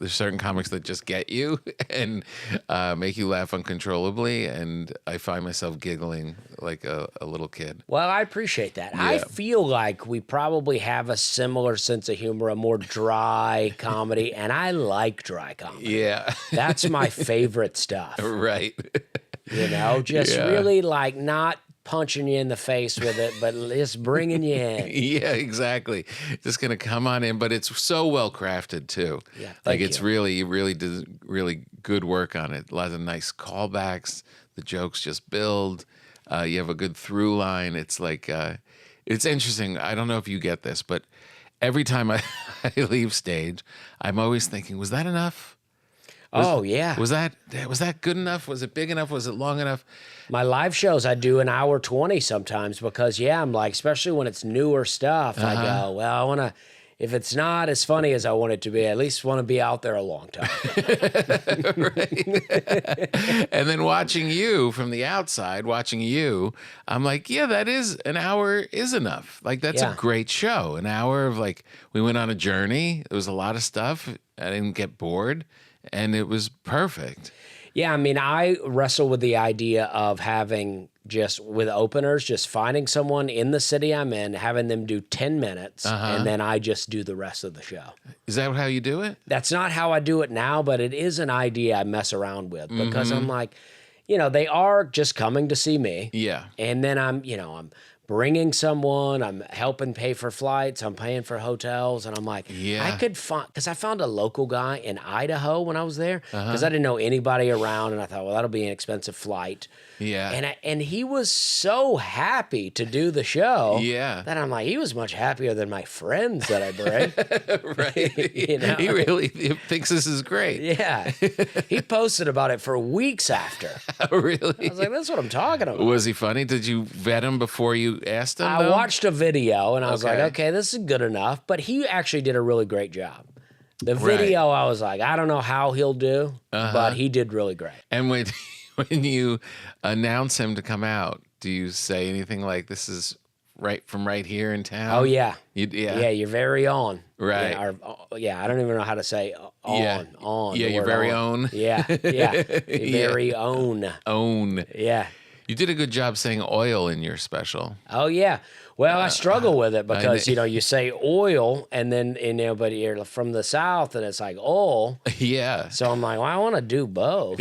there's certain comics that just get you and make you laugh uncontrollably, and I find myself giggling like a little kid. Well, I appreciate that. Yeah. I feel like we probably have a similar sense of humor, a more dry comedy, and I like dry comedy. Yeah. That's my favorite stuff. Right. Just Yeah. really like not punching you in the face with it, but just bringing you in. Yeah, exactly. Just gonna come on in, but it's so well crafted too. Yeah, like thank it's you. really does really good work on it. A lot of nice callbacks. The jokes just build. You have a good through line. It's like it's interesting. I don't know if you get this, but every time I leave stage, I'm always thinking, was that enough? Yeah. Was that good enough? Was it big enough? Was it long enough? My live shows, I do an hour 20 sometimes because, I'm like, especially when it's newer stuff, I go, well, I want to, if it's not as funny as I want it to be, I at least want to be out there a long time. Right. And then watching you from the outside, I'm like, yeah, that is an hour is enough. Like, that's a great show. An hour of like, we went on a journey. There was a lot of stuff. I didn't get bored. And it was perfect. Yeah, I mean, I wrestle with the idea of having just with openers, just finding someone in the city I'm in, having them do 10 minutes, and then I just do the rest of the show. Is that how you do it? That's not how I do it now, but it is an idea I mess around with because I'm like, they are just coming to see me. Yeah. And then I'm bringing someone, I'm helping pay for flights, I'm paying for hotels, and I'm like, I could find, because I found a local guy in Idaho when I was there, because I didn't know anybody around, and I thought, well, that'll be an expensive flight. Yeah. And he was so happy to do the show. Yeah. That I'm like, he was much happier than my friends that I bring. Right. He really thinks this is great. Yeah. He posted about it for weeks after. Really? I was like, that's what I'm talking about. Was he funny? Did you vet him before you asked him? I watched a video and I was like, Okay. okay, this is good enough. But he actually did a really great job. The video, I was like, I don't know how he'll do, but he did really great. And when you announce him to come out, do you say anything like, this is right from right here in town? Oh, yeah. Yeah, you're very on. Right. I don't even know how to say on. On. Yeah, your very own. Yeah. Your very own. Own. Yeah. You did a good job saying oil in your special. Oh, yeah. Well, I struggle with it because, you say oil and then, but you're from the South and it's like oil. Yeah. So I'm like, well, I want to do both.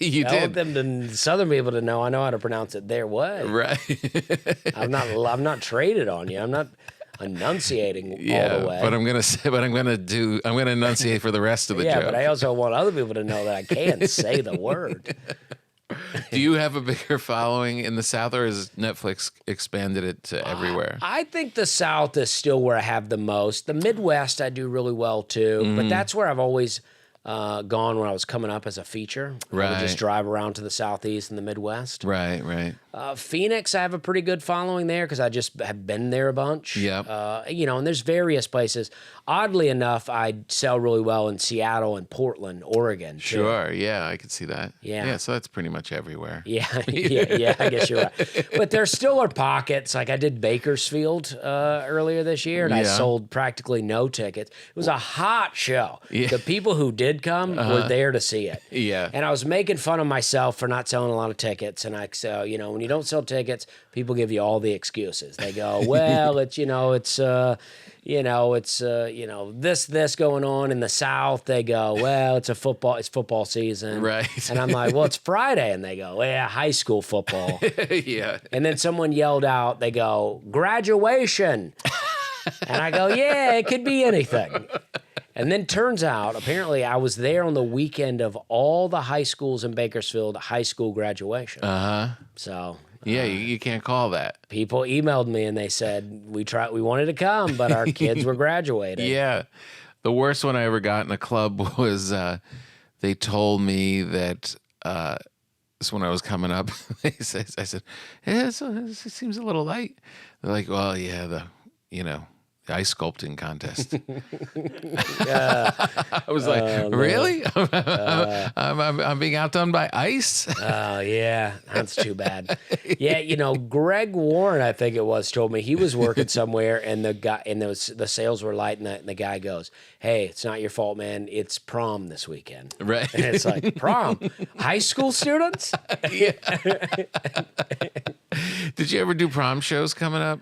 You I want did. them to, Southern people to know I know how to pronounce it their way. Right. I'm not traded on you. I'm not enunciating all the way. But I'm gonna enunciate for the rest of the joke. Yeah, but I also want other people to know that I can't say the word. Do you have a bigger following in the South, or has Netflix expanded it to everywhere? I think the South is still where I have the most. The Midwest I do really well too, but that's where I've always gone when I was coming up as a feature. I would just drive around to the Southeast and the Midwest. Right. Phoenix, I have a pretty good following there because I just have been there a bunch. Yep. And there's various places. Oddly enough, I sell really well in Seattle and Portland, Oregon. Too. Sure, yeah, I could see that. Yeah. So that's pretty much everywhere. Yeah, I guess you're right. But there still are pockets. Like I did Bakersfield earlier this year, and I sold practically no tickets. It was a hot show. Yeah. The people who did come were there to see it. Yeah. And I was making fun of myself for not selling a lot of tickets. And when you don't sell tickets, people give you all the excuses. They go, well, it's this going on in the South. They go, well, it's football season. Right. And I'm like, well, it's Friday. And they go, yeah, high school football. Yeah. And then someone yelled out, they go, graduation. And I go, yeah, it could be anything. And then turns out, apparently, I was there on the weekend of all the high schools in Bakersfield, high school graduation. So yeah, you can't call that. people emailed me and they said, we wanted to come, but our kids were graduating. Yeah. The worst one I ever got in a club was they told me that this when I was coming up. I said, yeah, it seems a little light. They're like, well, yeah, ice sculpting contest. I was like, really? I'm being outdone by ice? Oh, yeah. That's too bad. Yeah, Greg Warren, I think it was, told me he was working somewhere and the sales were light and the guy goes, hey, it's not your fault, man. It's prom this weekend. Right. And it's like, prom? High school students? Did you ever do prom shows coming up?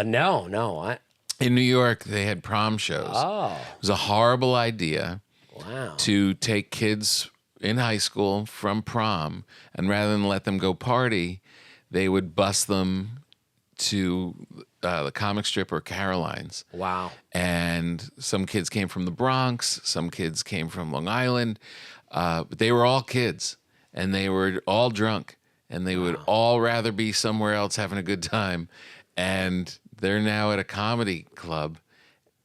No. In New York, they had prom shows. Oh. It was a horrible idea. Wow. To take kids in high school from prom, and rather than let them go party, they would bus them to the comic strip or Caroline's. Wow. And some kids came from the Bronx, some kids came from Long Island, but they were all kids, and they were all drunk, and they would all rather be somewhere else having a good time. And they're now at a comedy club.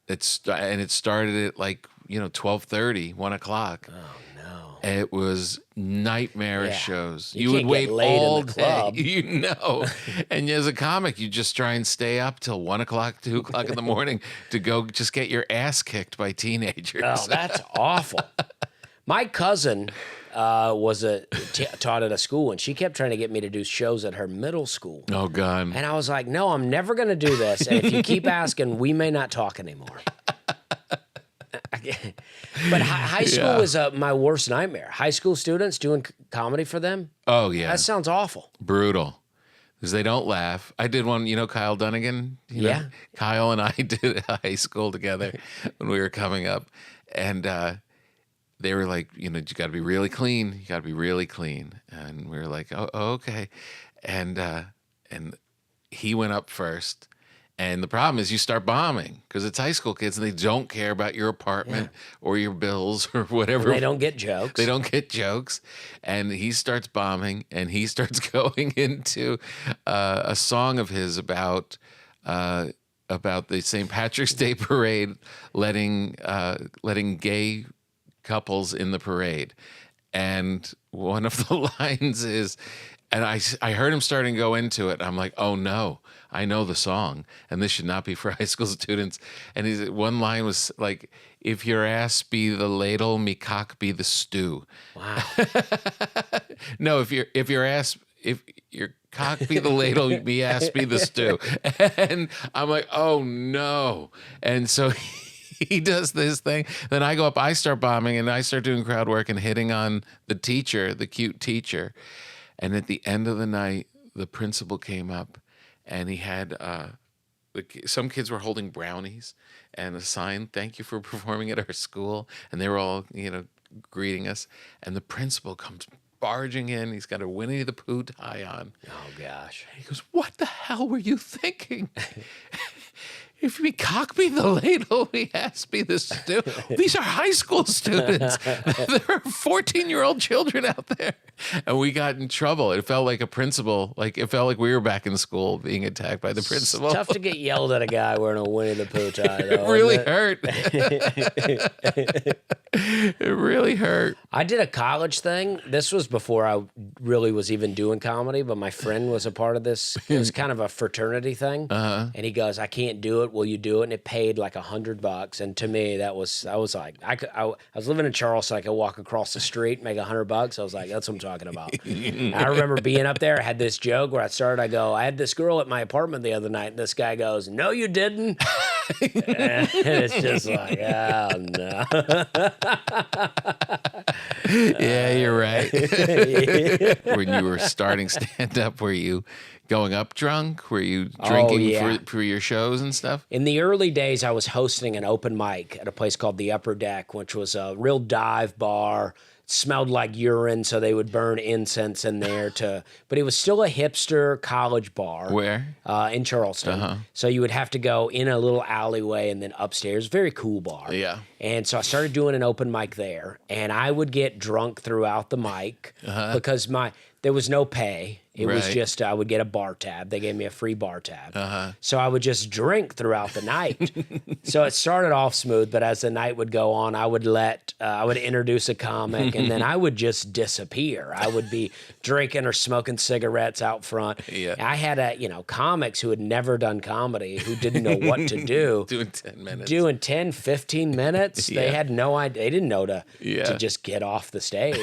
It started at like 12:30, 1 o'clock. Oh no! It was nightmarish shows. You would can't wait get late all in the club. day, And as a comic, you just try and stay up till 1 o'clock, 2 o'clock in the morning to go just get your ass kicked by teenagers. Oh, that's awful. My cousin taught at a school, and she kept trying to get me to do shows at her middle school. Oh God! And I was like, no, I'm never going to do this. And if you keep asking, we may not talk anymore. But high school was my worst nightmare. High school students doing comedy for them. Oh yeah, That sounds awful. brutal. Because they don't laugh. I did one, Kyle Dunnigan? Yeah. Kyle and I did high school together when we were coming up. And they were like, you got to be really clean. You got to be really clean. And we were like, oh okay. And he went up first. And the problem is you start bombing because it's high school kids and they don't care about your apartment or your bills or whatever. And they don't get jokes. They don't get jokes. And he starts bombing and he starts going into a song of his about the St. Patrick's Day parade, letting gay couples in the parade. And one of the lines is, and I heard him starting to go into it. I'm like, oh no, I know the song, and this should not be for high school students. And one line was like, if your ass be the ladle, me cock be the stew. Wow. No, if your cock be the ladle, me ass be the stew. And I'm like, oh no. And so he does this thing. Then I go up, I start bombing, and I start doing crowd work and hitting on the teacher, the cute teacher. And at the end of the night, the principal came up, and he had some kids were holding brownies and a sign, "Thank you for performing at our school." And they were all, greeting us. And the principal comes barging in. He's got a Winnie the Pooh tie on. Oh gosh. He goes, "What the hell were you thinking? If we cock be the ladle, we ass be the stew." These are high school students. There are 14-year-old children out there. And we got in trouble. It felt like a principal, it felt like we were back in school being attacked by the principal. It's tough to get yelled at a guy wearing a Winnie the Pooh tie, though. It really hurt. It really hurt. I did a college thing. This was before I really was even doing comedy, but my friend was a part of this. It was kind of a fraternity thing. And he goes, "I can't do it. Will you do it?" And it paid like $100. And to me, I was like, I was living in Charleston. I could walk across the street, make $100. I was like, that's what I'm talking about. I remember being up there. I had this joke where I go, "I had this girl at my apartment the other night." And this guy goes, "No, you didn't." And it's just like, oh no. Yeah, you're right. When you were starting stand-up, were you going up drunk? Were you drinking for your shows and stuff? In the early days, I was hosting an open mic at a place called the Upper Deck, which was a real dive bar. It smelled like urine, so they would burn incense in there but it was still a hipster college bar. Where? In Charleston. So you would have to go in a little alleyway and then upstairs. Very cool bar. Yeah. And so I started doing an open mic there, and I would get drunk throughout the mic because there was no pay. It was just, I would get a bar tab. They gave me a free bar tab. Uh-huh. So I would just drink throughout the night. So it started off smooth, but as the night would go on, I would introduce a comic, and then I would just disappear. I would be drinking or smoking cigarettes out front. Yeah. I had comics who had never done comedy, who didn't know what to do. Doing 10 minutes. Doing 10, 15 minutes. They had no idea. They didn't know to just get off the stage.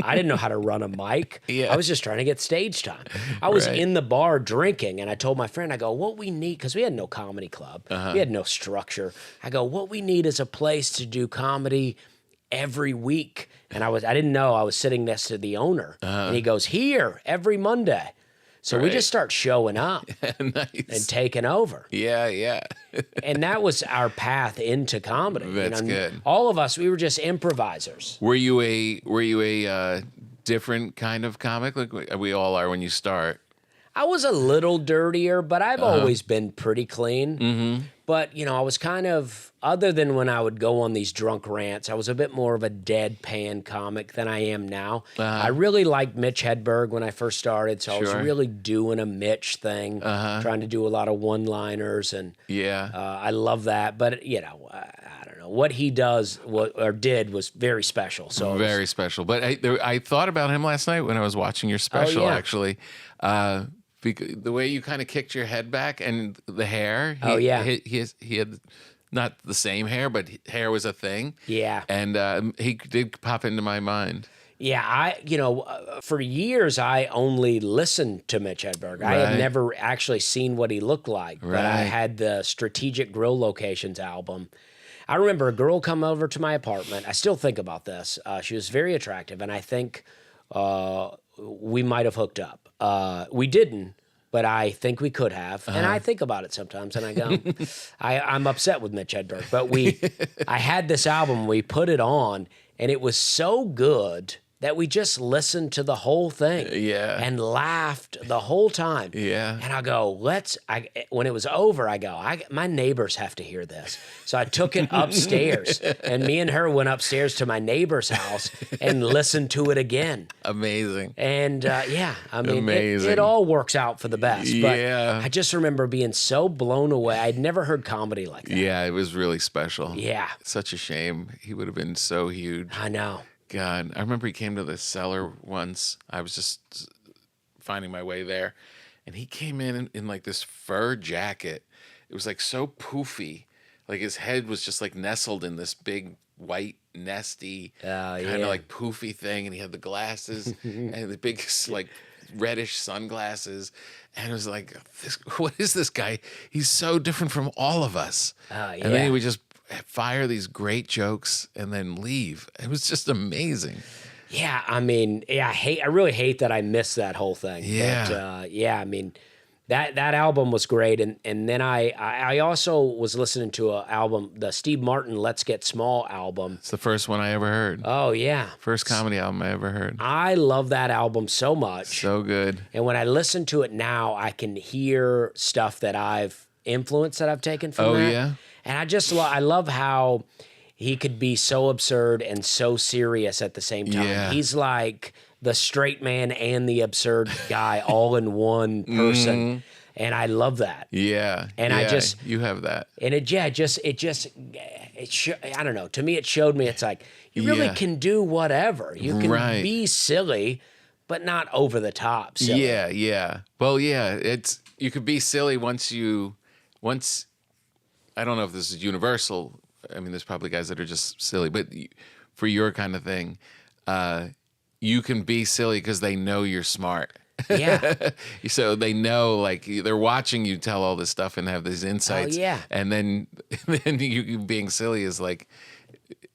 I didn't know how to run a mic. Yeah. I was just trying to get stage time. I was in the bar drinking, and I told my friend, I go, what we need, because we had no comedy club. We had no structure. I go, what we need is a place to do comedy every week. And I didn't know, I was sitting next to the owner. And he goes, here, every Monday. So we just start showing up Nice. and taking over. Yeah. And that was our path into comedy. That's good. All of us, we were just improvisers. Were you a different kind of comic? Like we all are when you start. I was a little dirtier, but I've always been pretty clean. Mm-hmm. But, I was kind of, other than when I would go on these drunk rants, I was a bit more of a deadpan comic than I am now. I really liked Mitch Hedberg when I first started, so I was really doing a Mitch thing, trying to do a lot of one-liners, and I love that. But, I don't know. What he does or did was very special. So very special. But I thought about him last night when I was watching your special, actually. Because the way you kind of kicked your head back and the hair. He had not the same hair, but hair was a thing. Yeah. And he did pop into my mind. Yeah, for years I only listened to Mitch Hedberg. I had never actually seen what he looked like, but I had the Strategic Grill Locations album. I remember a girl come over to my apartment. I still think about this. She was very attractive, and I think we might have hooked up. We didn't, but I think we could have. And I think about it sometimes, and I go, I'm upset with Mitch Hedberg. But I had this album, we put it on, and it was so good that we just listened to the whole thing and laughed the whole time. Yeah. And I go, when it was over, I go, my neighbors have to hear this. So I took it upstairs, and me and her went upstairs to my neighbor's house and listened to it again. Amazing. And it all works out for the best. But I just remember being so blown away. I'd never heard comedy like that. Yeah, it was really special. Yeah. Such a shame. He would have been so huge. I know. God, I remember he came to the cellar once. I was just finding my way there, and he came in like this fur jacket. It was like so poofy, like his head was just like nestled in this big white nesty kind of like poofy thing, and he had the glasses and the big like reddish sunglasses, and it was like, what is this guy? He's so different from all of us. And then he would just fire these great jokes and then leave. It was just amazing. Yeah, I really hate that I missed that whole thing. Yeah. But, that album was great, and then I also was listening to an album, the Steve Martin Let's Get Small album. It's the first one I ever heard. Oh yeah. First comedy album I ever heard. I love that album so much. So good. And when I listen to it now, I can hear stuff that I've influenced that I've taken from that. Oh yeah. And I love how he could be so absurd and so serious at the same time. Yeah. He's like the straight man and the absurd guy all in one person. And I love that. Yeah. And you have that. And I don't know. To me, it showed me, it's like, you really can do whatever. You can be silly, but not over the top silly. Yeah. Well, you could be silly once I don't know if this is universal. I mean, there's probably guys that are just silly, but for your kind of thing, you can be silly because they know you're smart. Yeah. So they know, like, they're watching you tell all this stuff and have these insights. Oh, yeah. And then you being silly is like,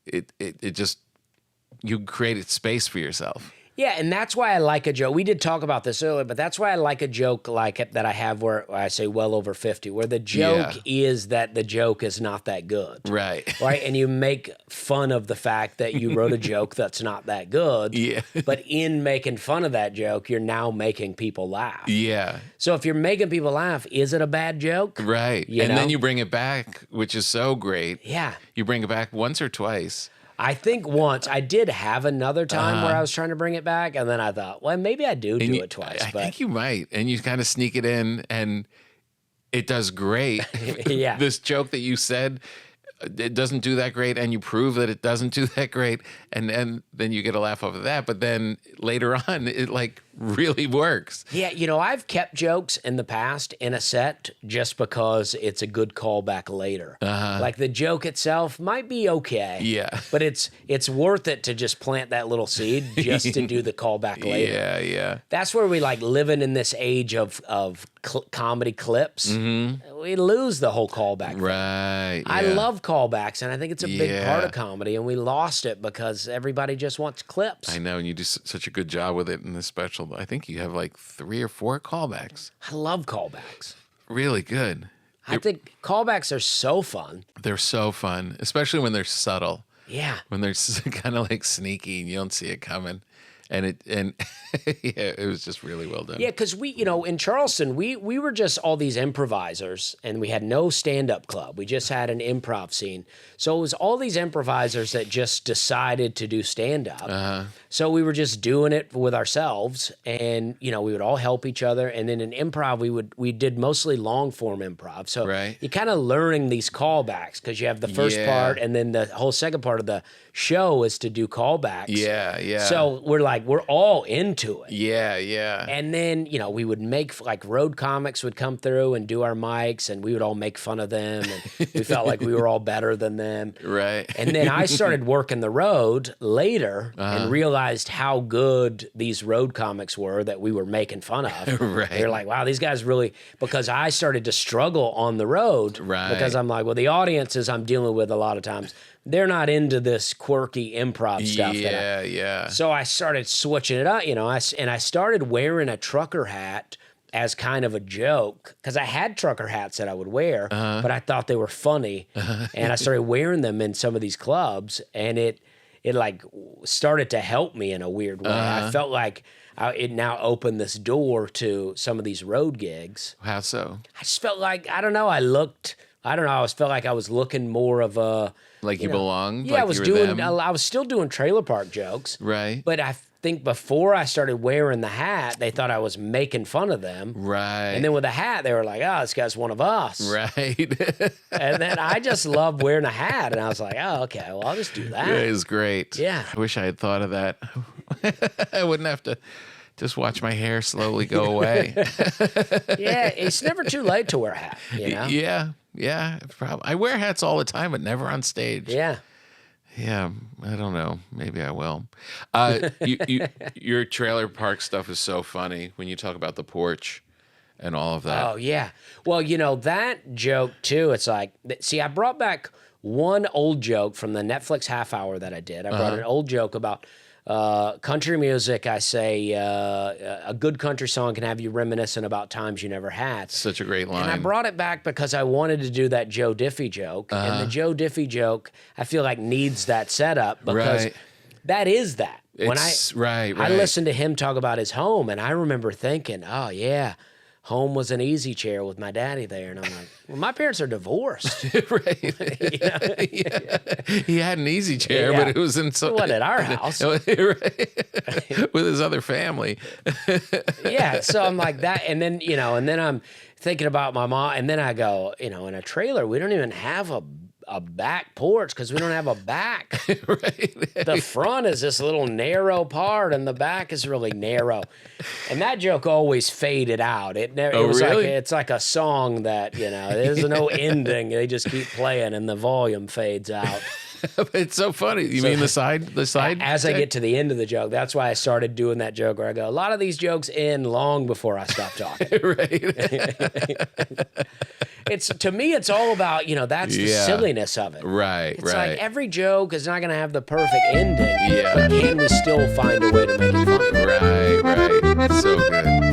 it just, you created space for yourself. Yeah, and that's why I like a joke. We did talk about this earlier, but that's why I like a joke like it that I have where I say well over 50, where the joke is that the joke is not that good. Right. Right? And you make fun of the fact that you wrote a joke that's not that good. Yeah. But in making fun of that joke, you're now making people laugh. Yeah. So if you're making people laugh, is it a bad joke? Right. You know? Then you bring it back, which is so great. Yeah. You bring it back once or twice. I think once I did have another time where I was trying to bring it back, and then I thought, well, maybe I do it twice. I think you might, and you kind of sneak it in, and it does great. Yeah. This joke that you said, it doesn't do that great, and you prove that it doesn't do that great, and then you get a laugh off of that. But then later on, it like really works. Yeah, I've kept jokes in the past in a set just because it's a good callback later. Like the joke itself might be okay. Yeah. But it's worth it to just plant that little seed just to do the callback later. Yeah. That's where we like living in this age of comedy clips. We lose the whole callback thing. Right. I yeah. love callbacks, and I think it's a big part of comedy, and we lost it because everybody just wants clips. I know, and you do such a good job with it in this special. I think you have like 3 or 4 callbacks. I love callbacks. Really good. I think callbacks are so fun. They're so fun, especially when they're subtle. Yeah. When they're kind of like sneaky and you don't see it coming. And yeah, it was just really well done. Yeah, because we, in Charleston, we were just all these improvisers, and we had no stand-up club. We just had an improv scene. So it was all these improvisers that just decided to do stand-up. So we were just doing it with ourselves, and, we would all help each other. And then in improv, we did mostly long-form improv. So you're kind of learning these callbacks because you have the first part, and then the whole second part of the show is to do callbacks. Yeah. So we're all into it. Yeah. And then, we would make, like, road comics would come through and do our mics, and we would all make fun of them, and we felt like we were all better than them. Right. And then I started working the road later and realized how good these road comics were that we were making fun of. Right. They're like, wow, these guys really, because I started to struggle on the road. Right. Because I'm like, well, the audiences I'm dealing with a lot of times, they're not into this quirky improv stuff. Yeah. So I started switching it up, and I started wearing a trucker hat as kind of a joke because I had trucker hats that I would wear, but I thought they were funny, and I started wearing them in some of these clubs, and it like started to help me in a weird way. I felt like it now opened this door to some of these road gigs. How so? I just felt like, I don't know, I felt like I was looking more of a... Like you belonged? Yeah, like I was still doing trailer park jokes. Right. But I think before I started wearing the hat, they thought I was making fun of them. Right. And then with the hat, they were like, oh, this guy's one of us. Right. And then I just loved wearing a hat. And I was like, oh, okay, well, I'll just do that. It was great. Yeah. I wish I had thought of that. I wouldn't have to just watch my hair slowly go away. Yeah, it's never too late to wear a hat, Yeah, probably. I wear hats all the time, but never on stage. Yeah. Yeah, I don't know. Maybe I will. Your trailer park stuff is so funny when you talk about the porch and all of that. Oh, yeah. Well, that joke, too, it's like, see, I brought back one old joke from the Netflix half hour that I did. I brought an old joke about country music. I say a good country song can have you reminiscing about times you never had. Such a great line. And I brought it back because I wanted to do that Joe Diffie joke. And the Joe Diffie joke, I feel like needs that setup because that is that. Right. I listened to him talk about his home, and I remember thinking, oh, yeah, home was an easy chair with my daddy there. And I'm like, well, my parents are divorced. Right. Yeah. He had an easy chair, but it was in It wasn't at our house. Right. With his other family. Yeah. So I'm like that. And then, and then I'm thinking about my mom. And then I go, in a trailer, we don't even have a back porch because we don't have a back. Right. The front is this little narrow part, and the back is really narrow. And that joke always faded out. It never. Oh, it was really? like it's like a song that there's no ending. They just keep playing, and the volume fades out. It's so funny. You mean the side? As I get to the end of the joke, that's why I started doing that joke where I go, a lot of these jokes end long before I stop talking. Right. To me, it's all about, that's the silliness of it. Right. It's like every joke is not going to have the perfect ending. Yeah. But can we still find a way to make it funny? Right. So good.